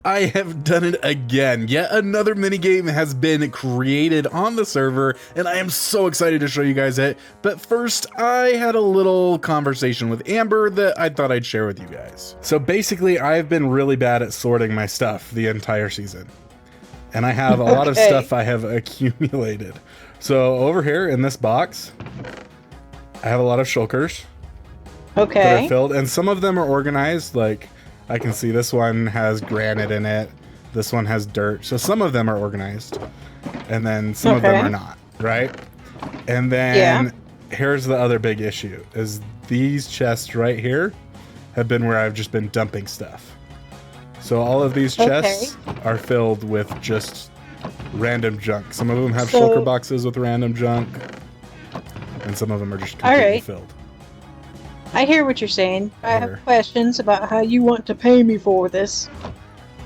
I have done it again. Yet another minigame has been created on the server, and I am so excited to show you guys it. But first, I had a little conversation with Amber that I thought I'd share with you guys. So basically, I've been really bad at sorting my stuff the entire season. And I have a lot of stuff I have accumulated. So over here in this box, I have a lot of shulkers that are filled, and some of them are organized, like I can see this one has granite in it. This one has dirt. So some of them are organized. And then some of them are not, right? And then here's the other big issue, is these chests right here have been where I've just been dumping stuff. So all of these chests are filled with just random junk. Some of them have shulker boxes with random junk. And some of them are just completely filled. I hear what you're saying. I have questions about how you want to pay me for this.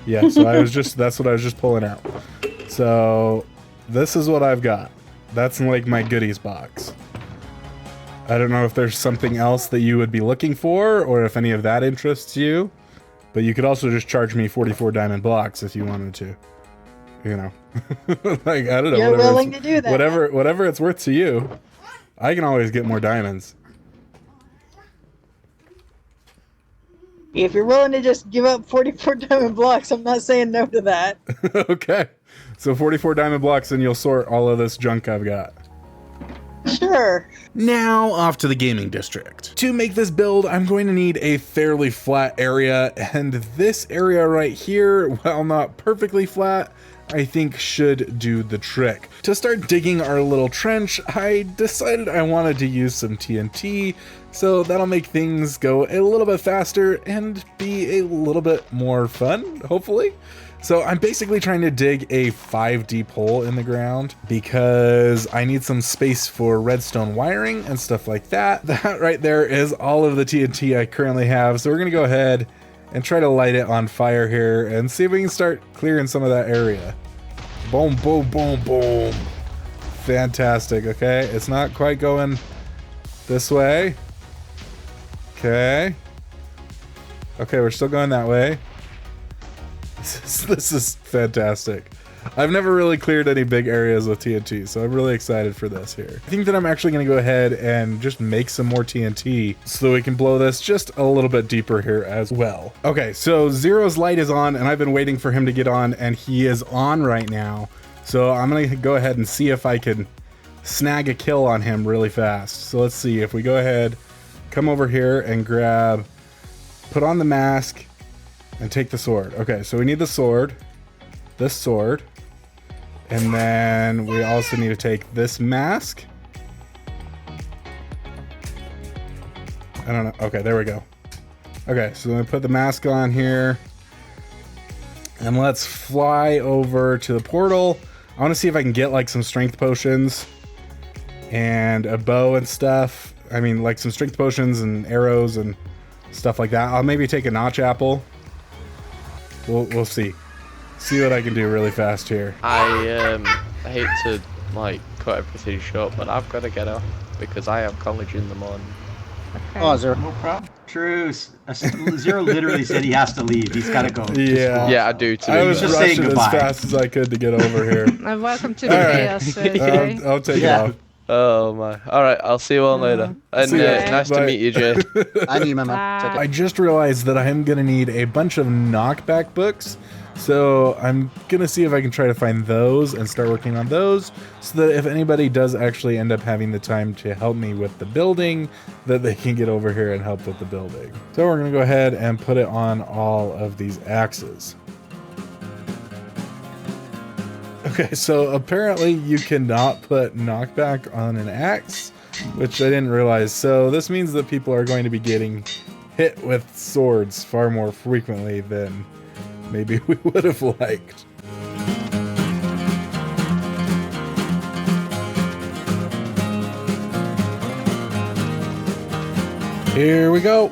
Yeah, so that's what I was just pulling out. So this is what I've got. That's like my goodies box. I don't know if there's something else that you would be looking for or if any of that interests you, but you could also just charge me 44 diamond blocks if you wanted to. You know, like, I don't know. You're willing to do that. Whatever it's worth to you. I can always get more diamonds. If you're willing to just give up 44 diamond blocks, I'm not saying no to that. Okay. So 44 diamond blocks and you'll sort all of this junk I've got. Sure. Now off to the gaming district. To make this build, I'm going to need a fairly flat area, and this area right here, while not perfectly flat, I think should do the trick. To start digging our little trench, I decided I wanted to use some TNT, so that'll make things go a little bit faster and be a little bit more fun, hopefully. So I'm basically trying to dig a 5 deep hole in the ground because I need some space for redstone wiring and stuff like that. That right there is all of the TNT I currently have, so we're gonna go ahead and try to light it on fire here and see if we can start clearing some of that area. Boom, boom, boom, boom. Fantastic, okay. It's not quite going this way. Okay. Okay, we're still going that way. This is fantastic. I've never really cleared any big areas with TNT, so I'm really excited for this here. I think that I'm actually going to go ahead and just make some more TNT so that we can blow this just a little bit deeper here as well. Okay, so Zero's light is on, and I've been waiting for him to get on, and he is on right now. So I'm going to go ahead and see if I can snag a kill on him really fast. So let's see if we go ahead, come over here and grab, put on the mask, and take the sword. Okay, so we need the sword, this sword, and then we also need to take this mask. I don't know. Okay, there we go. Okay, so let me put the mask on here. And let's fly over to the portal. I want to see if I can get like some strength potions and a bow and stuff. I mean, like some strength potions and arrows and stuff like that. I'll maybe take a notch apple. We'll see. See what I can do really fast here. I hate to like cut everything short, but I've got to get off because I have college in the morning. Okay. Oh, Zero. No problem. Truce. Zero literally said he has to leave. He's got to go. Yeah. Yeah, I do too. I was just rushing as fast as I could to get over here. Welcome to the chaos. I'll take it off. Oh my. Alright, I'll see you all later. And nice to meet you, Jay. I need my man. I just realized that I'm going to need a bunch of knockback books. So I'm going to see if I can try to find those and start working on those so that if anybody does actually end up having the time to help me with the building, that they can get over here and help with the building. So we're going to go ahead and put it on all of these axes. Okay, so apparently you cannot put knockback on an axe, which I didn't realize. So this means that people are going to be getting hit with swords far more frequently than maybe we would have liked. Here we go.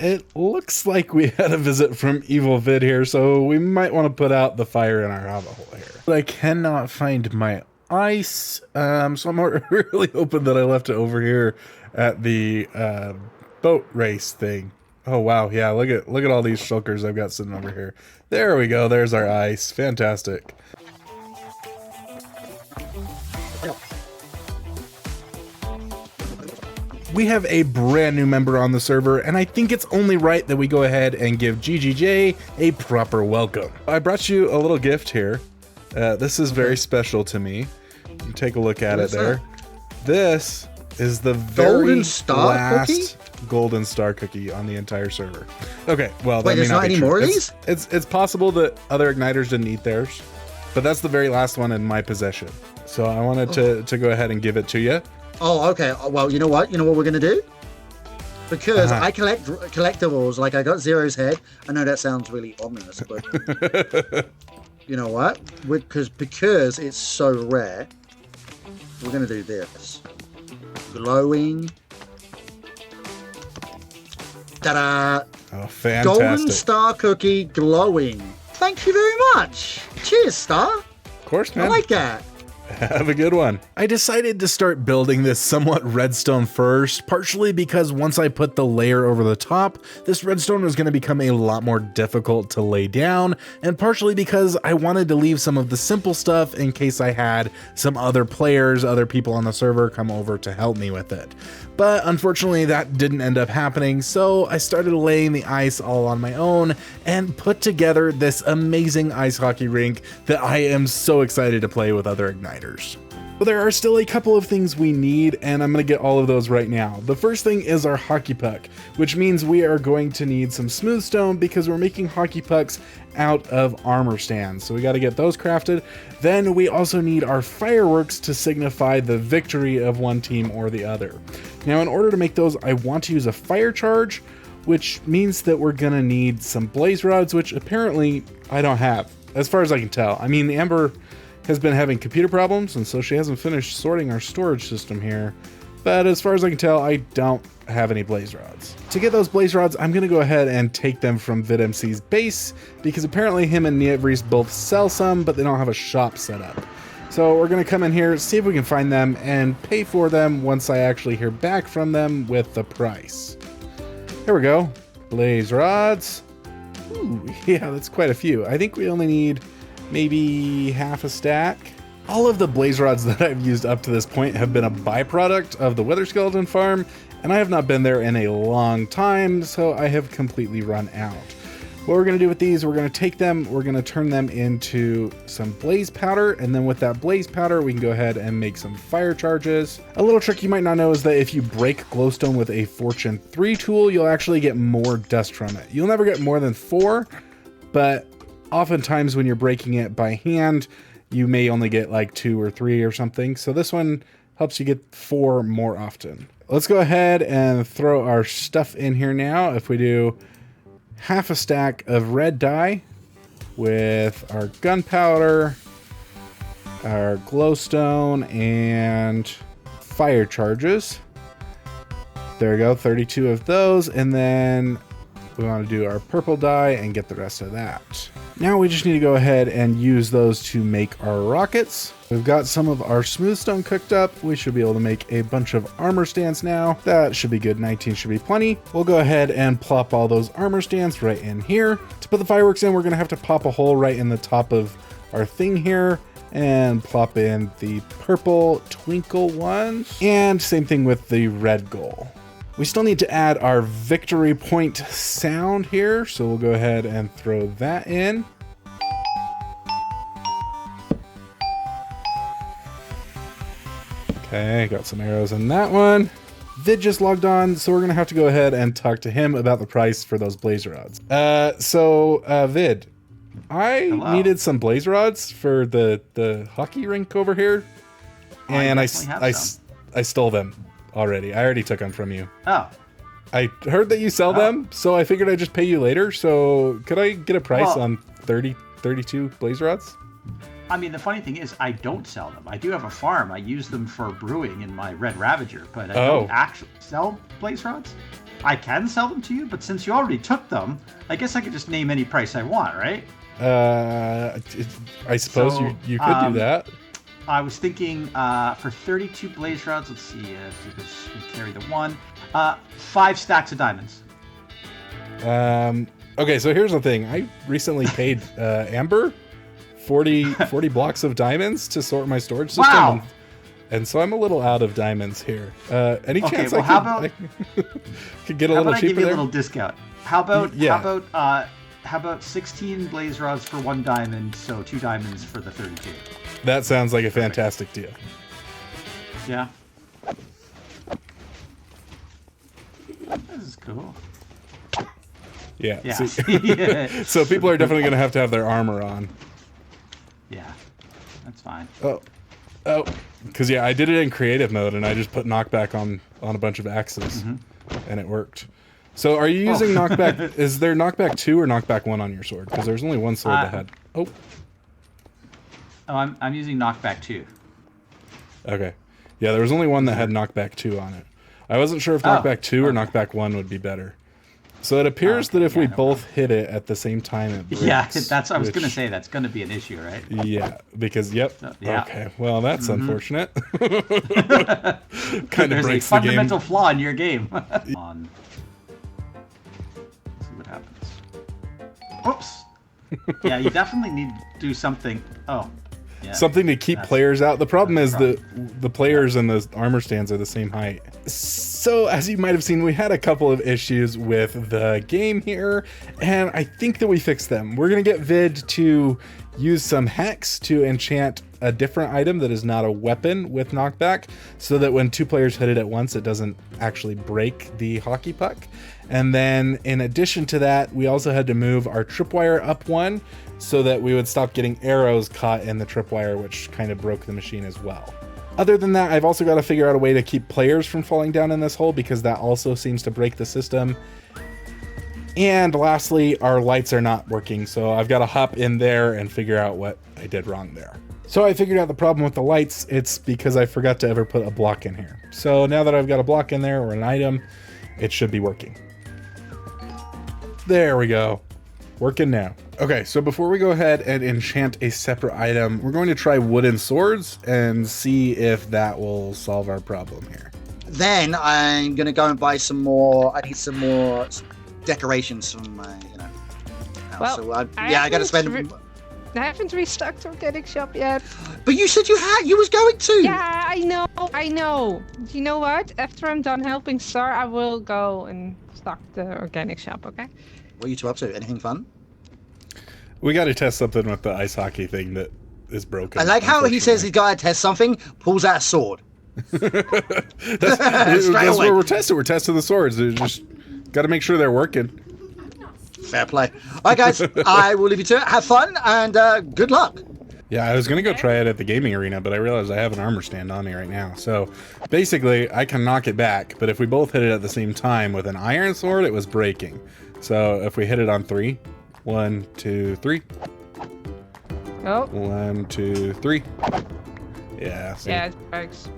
it looks like we had a visit from Evil Vid here, so we might want to put out the fire in our lava hole here. But I cannot find my ice, so I'm really hoping that I left it over here at the boat race thing. Oh wow, yeah, look at all these shulkers I've got sitting over here. There we go, there's our ice. Fantastic. We have a brand new member on the server, and I think it's only right that we go ahead and give GGJ a proper welcome. I brought you a little gift here. This is very special to me. You can take a look at it there. This is the very last golden star cookie on the entire server. Okay, well, wait, there's not any more of these? It's possible that other igniters didn't eat theirs, but that's the very last one in my possession. So I wanted to go ahead and give it to you. Oh, okay. Well, you know what? You know what we're gonna do? Because I collect collectibles, like I got Zero's head. I know that sounds really ominous, but you know what? Because it's so rare, we're gonna do this. Glowing. Ta-da! Oh, fantastic. Golden star cookie glowing. Thank you very much. Cheers, Star. Of course, man. I like that. Have a good one. I decided to start building this somewhat redstone first, partially because once I put the layer over the top, this redstone was going to become a lot more difficult to lay down, and partially because I wanted to leave some of the simple stuff in case I had some other players, other people on the server come over to help me with it. But unfortunately that didn't end up happening, so I started laying the ice all on my own and put together this amazing ice hockey rink that I am so excited to play with other igniters. But there are still a couple of things we need, and I'm going to get all of those right now. The first thing is our hockey puck, which means we are going to need some smooth stone because we're making hockey pucks out of armor stands. So we got to get those crafted. Then we also need our fireworks to signify the victory of one team or the other. Now, in order to make those, I want to use a fire charge, which means that we're going to need some blaze rods, which apparently I don't have, as far as I can tell. I mean, Amber has been having computer problems, and so she hasn't finished sorting our storage system here. But as far as I can tell, I don't have any blaze rods. To get those blaze rods, I'm going to go ahead and take them from VidMC's base, because apparently him and Nievries both sell some, but they don't have a shop set up. So we're going to come in here, see if we can find them, and pay for them once I actually hear back from them with the price. Here we go. Blaze rods. Ooh, yeah, that's quite a few. I think we only need maybe half a stack. All of the blaze rods that I've used up to this point have been a byproduct of the Wither Skeleton farm, and I have not been there in a long time, so I have completely run out. What we're going to do with these, we're going to take them, we're going to turn them into some blaze powder, and then with that blaze powder, we can go ahead and make some fire charges. A little trick you might not know is that if you break glowstone with a Fortune 3 tool, you'll actually get more dust from it. You'll never get more than 4, but oftentimes when you're breaking it by hand, you may only get like 2 or 3 or something. So this one helps you get 4 more often. Let's go ahead and throw our stuff in here now. If we do half a stack of red dye with our gunpowder, our glowstone, and fire charges. There we go, 32 of those, and then we want to do our purple dye and get the rest of that. Now we just need to go ahead and use those to make our rockets. We've got some of our smooth stone cooked up. We should be able to make a bunch of armor stands now. That should be good. 19 should be plenty. We'll go ahead and plop all those armor stands right in here. To put the fireworks in, we're going to have to pop a hole right in the top of our thing here and plop in the purple twinkle ones. And same thing with the red goal. We still need to add our victory point sound here, so we'll go ahead and throw that in. Okay, got some arrows in that one. Vid just logged on, so we're gonna have to go ahead and talk to him about the price for those blaze rods. Vid, I needed some blaze rods for the hockey rink over here, and I stole them already. I already took them from you. Oh. I heard that you sell them, so I figured I'd just pay you later. So could I get a price on 32 blaze rods? I mean, the funny thing is, I don't sell them. I do have a farm. I use them for brewing in my Red Ravager, but I don't actually sell blaze rods. I can sell them to you, but since you already took them, I guess I could just name any price I want, right? I suppose you could do that. I was thinking for 32 blaze rods, let's see if we carry the one, 5 stacks of diamonds. Okay, so here's the thing. I recently paid Amber 40 blocks of diamonds to sort my storage system. Wow. And so I'm a little out of diamonds here. Any chance well, I could get a little cheaper there? How about I give you a little discount? How about 16 blaze rods for 1 diamond, so 2 diamonds for the 32? That sounds like a fantastic deal. Yeah. This is cool. Yeah. Yeah. See, so people are definitely going to have their armor on. Yeah, that's fine. Oh, because yeah, I did it in creative mode, and I just put knockback on a bunch of axes, and it worked. So are you using knockback? Is there knockback 2 or knockback 1 on your sword? Because there's only one sword that had. Oh, I'm using knockback 2. Okay. Yeah, there was only one that had knockback 2 on it. I wasn't sure if knockback 2 or knockback 1 would be better. So it appears that if we both hit it at the same time, it breaks. Yeah, that's what I was going to say. That's going to be an issue, right? Yeah, because, yep. Yeah. Okay, well, that's unfortunate. Kind of There's breaks a the fundamental game. flaw in your game. Let's see what happens. Oops. Yeah, you definitely need to do something. Oh. Yeah, something to keep players out. The problem is that the players and the armor stands are the same height. So as you might have seen, we had a couple of issues with the game here, and I think that we fixed them. We're gonna get Vid to use some hex to enchant a different item that is not a weapon with knockback, so that when 2 players hit it at once, it doesn't actually break the hockey puck. And then in addition to that, we also had to move our tripwire up 1 so that we would stop getting arrows caught in the tripwire, which kind of broke the machine as well. Other than that, I've also got to figure out a way to keep players from falling down in this hole, because that also seems to break the system. And lastly, our lights are not working, so I've got to hop in there and figure out what I did wrong there. So I figured out the problem with the lights. It's because I forgot to ever put a block in here. So now that I've got a block in there, or an item, it should be working. There we go. Working now. Okay, so before we go ahead and enchant a separate item, we're going to try wooden swords and see if that will solve our problem here. Then I'm gonna go and buy some more. I need some more decorations from my, house. Well, so I gotta spend. I haven't restocked organic shop yet. But you said you was going to. Yeah, I know. You know what? After I'm done helping Star, I will go and stock the organic shop. Okay. What are you two up to? Anything fun? We got to test something with the ice hockey thing that is broken. I like how he says he's got to test something, pulls out a sword. that's what we're testing. We're testing the swords. Just got to make sure they're working. Fair play. All right, guys. I will leave you to it. Have fun and good luck. Yeah, I was going to go try it at the gaming arena, but I realized I have an armor stand on me right now. So basically, I can knock it back, but if we both hit it at the same time with an iron sword, it was breaking. So if we hit it on 3, 1, 2, 3. Oh. 1, 2, 3. Yeah. See? Yeah, it breaks.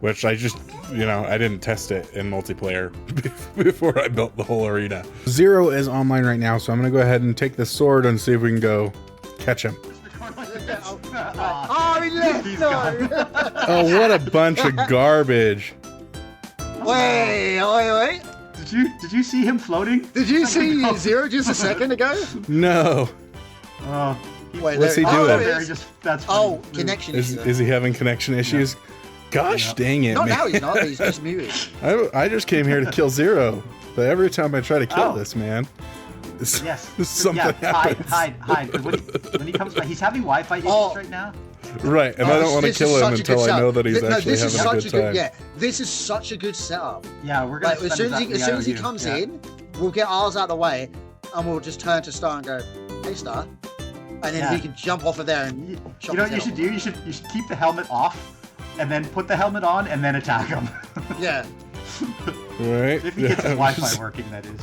Which I just, I didn't test it in multiplayer before I built the whole arena. Zero is online right now, so I'm going to go ahead and take the sword and see if we can go catch him. Oh, he left. Oh, what a bunch of garbage. Wait. Did you see him floating? Did you see Zero just a second ago? No. Wait, what's he doing? That's connection issues. Is he having connection issues? Gosh dang it, No, man. now he's not. He's just muted. I just came here to kill Zero, but every time I try to kill this man, something happens. Hide. When he comes back, he's having Wi-Fi issues right now. Right, and I don't want to kill him until I know that he's actually having a good time. Yeah, this is such a good setup. Yeah, we're gonna. As soon as he comes in, we'll get ours out of the way, and we'll just turn to Star and go, "Hey, Star," and then he can jump off of there and. You know what you should do? You should keep the helmet off, and then put the helmet on, and then attack him. Yeah. Right. If he gets his Wi-Fi working, that is.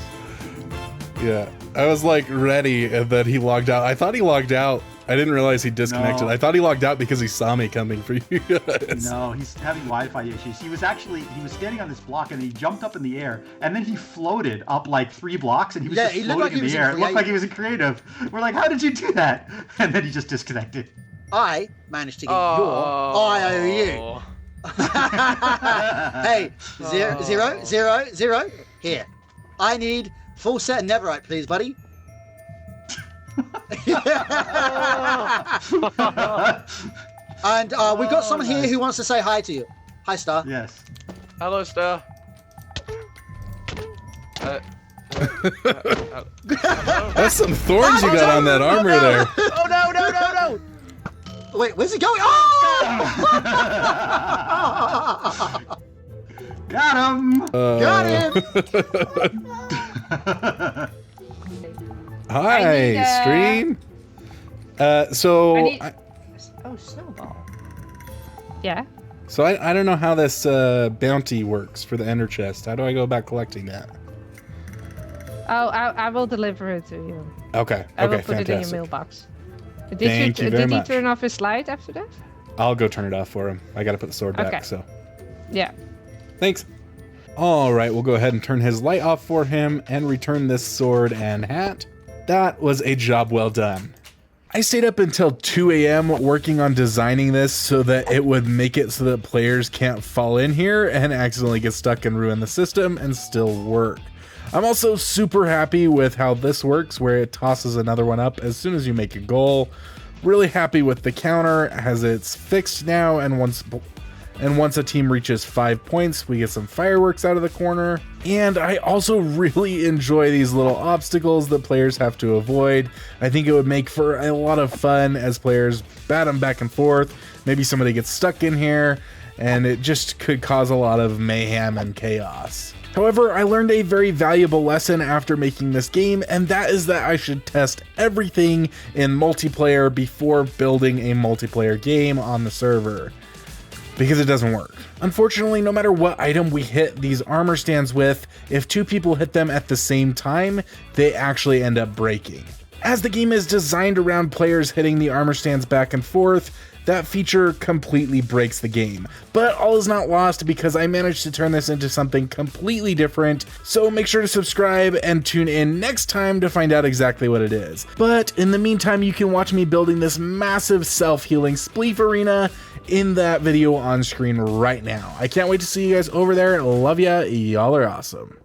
Yeah, I was like ready, and then he logged out. I thought he logged out I didn't realize he disconnected. No. I thought he logged out because he saw me coming for you guys. No, he's having Wi-Fi issues. He was standing on this block and he jumped up in the air and then he floated up like 3 blocks and he was just floating in the air. It looked like he was in creative. We're like, how did you do that? And then he just disconnected. I managed to get your IOU. Hey, 0, 0, 0, 0. Here. I need full set of netherite, please, buddy. And we've got someone here who wants to say hi to you. Hi, Star. Yes. Hello, Star. That's some thorns you got on that armor there. Oh, no, no, no, no. Wait, where's it going? Oh! Got him! Got him! Hi, stream. Oh, snowball. Yeah. So I don't know how this bounty works for the ender chest. How do I go about collecting that? Oh, I will deliver it to you. Okay. I will Okay. put it in your Fantastic. mailbox. Thank you very Did he much. turn off his light after that? I'll go turn it off for him. I got to put the sword back. Okay. So Yeah. thanks. All right, we'll go ahead and turn his light off for him and return this sword and hat. That was a job well done. I stayed up until 2 a.m. working on designing this so that it would make it so that players can't fall in here and accidentally get stuck and ruin the system and still work. I'm also super happy with how this works, where it tosses another one up as soon as you make a goal. Really happy with the counter as it's fixed now, and once a team reaches 5 points, we get some fireworks out of the corner. And I also really enjoy these little obstacles that players have to avoid. I think it would make for a lot of fun as players bat them back and forth. Maybe somebody gets stuck in here, and it just could cause a lot of mayhem and chaos. However, I learned a very valuable lesson after making this game, and that is that I should test everything in multiplayer before building a multiplayer game on the server, because it doesn't work. Unfortunately, no matter what item we hit these armor stands with, if 2 people hit them at the same time, they actually end up breaking. As the game is designed around players hitting the armor stands back and forth, that feature completely breaks the game. But all is not lost because I managed to turn this into something completely different, so make sure to subscribe and tune in next time to find out exactly what it is. But in the meantime, you can watch me building this massive self-healing spleef arena in that video on screen right now. I can't wait to see you guys over there. Love ya, y'all are awesome.